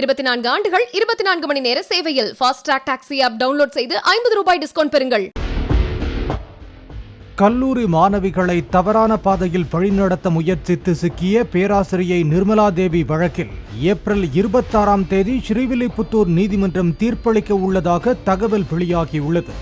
24 ஆண்டுகள் 24 மணி நேர சேவையில் fast track taxi app download செய்து 50 ரூபாய் டிஸ்கவுண்ட் பெறுங்கள். கல்லூரி மாணவிகளை தவறான பாதையில் வழிநடத்த முயற்சித்து சிக்கிய பேராசிரியை நிர்மலா தேவி வழக்கில் ஏப்ரல் 26ஆம் தேதி ஸ்ரீவில்லிபுத்தூர் நீதிமன்றம் தீர்ப்பளிக்க உள்ளதாக தகவல் வெளியாகியுள்ளது.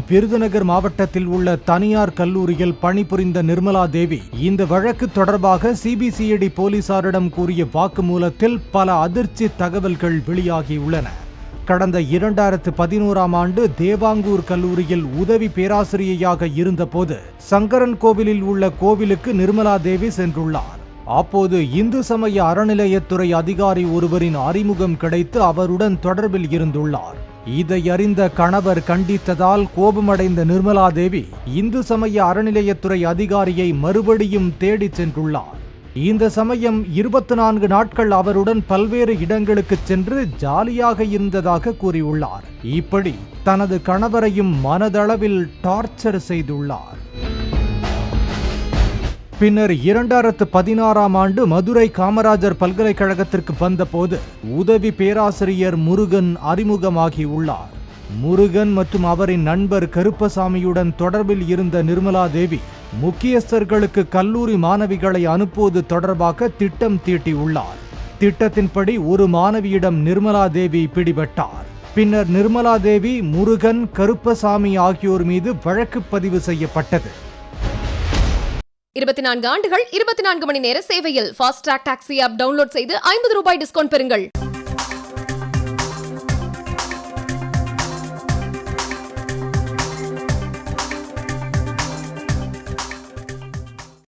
விருதுநகர் மாவட்டத்தில் உள்ள தனியார் கல்லூரியில் பணிபுரிந்த நிர்மலா தேவி இந்த வழக்கு தொடர்பாக சிபிசிஐடி போலீசாரிடம் கூறிய வாக்குமூலத்தில் பல அதிர்ச்சி தகவல்கள் வெளியாகியுள்ளன. கடந்த 2011ஆம் ஆண்டு தேவாங்கூர் கல்லூரியில் உதவி பேராசிரியையாக இருந்தபோது சங்கரன் கோவிலில் உள்ள கோவிலுக்கு நிர்மலா தேவி சென்றுள்ளார். அப்போது இந்து சமய அறநிலையத்துறை அதிகாரி ஒருவரின் அறிமுகம் கிடைத்து அவருடன் தொடர்பில் இருந்துள்ளார். இதை அறிந்த கணவர் கண்டித்ததால் கோபமடைந்த நிர்மலா தேவி இந்து சமய அறநிலையத்துறை அதிகாரியை மறுபடியும் தேடி சென்றுள்ளார். இந்த சமயம் 24 நாட்கள் அவருடன் பல்வேறு இடங்களுக்கு சென்று ஜாலியாக இருந்ததாக கூறியுள்ளார். இப்படி தனது கணவரையும் மனதளவில் டார்ச்சர் செய்துள்ளார். பின்னர் 2016ஆம் ஆண்டு மதுரை காமராஜர் பல்கலைக்கழகத்திற்கு வந்தபோது உதவி பேராசிரியர் முருகன் அறிமுகமாகியுள்ளார். முருகன் மற்றும் அவரின் நண்பர் கருப்பசாமியுடன் தொடர்பில் இருந்த நிர்மலா தேவி முக்கியஸ்தர்களுக்கு கல்லூரி மாணவிகளை அனுப்புவது தொடர்பாக திட்டம் தீட்டியுள்ளார். திட்டத்தின்படி ஒரு மாணவியிடம் நிர்மலா தேவி பிடிபட்டார். பின்னர் நிர்மலா தேவி, முருகன், கருப்பசாமி ஆகியோர் மீது வழக்கு பதிவு செய்யப்பட்டது. 24 ஆண்டுகள் 24 மணி நேர சேவையில் fast track taxi app download செய்து 50 ரூபாய் டிஸ்கவுண்ட் பெறுங்கள்.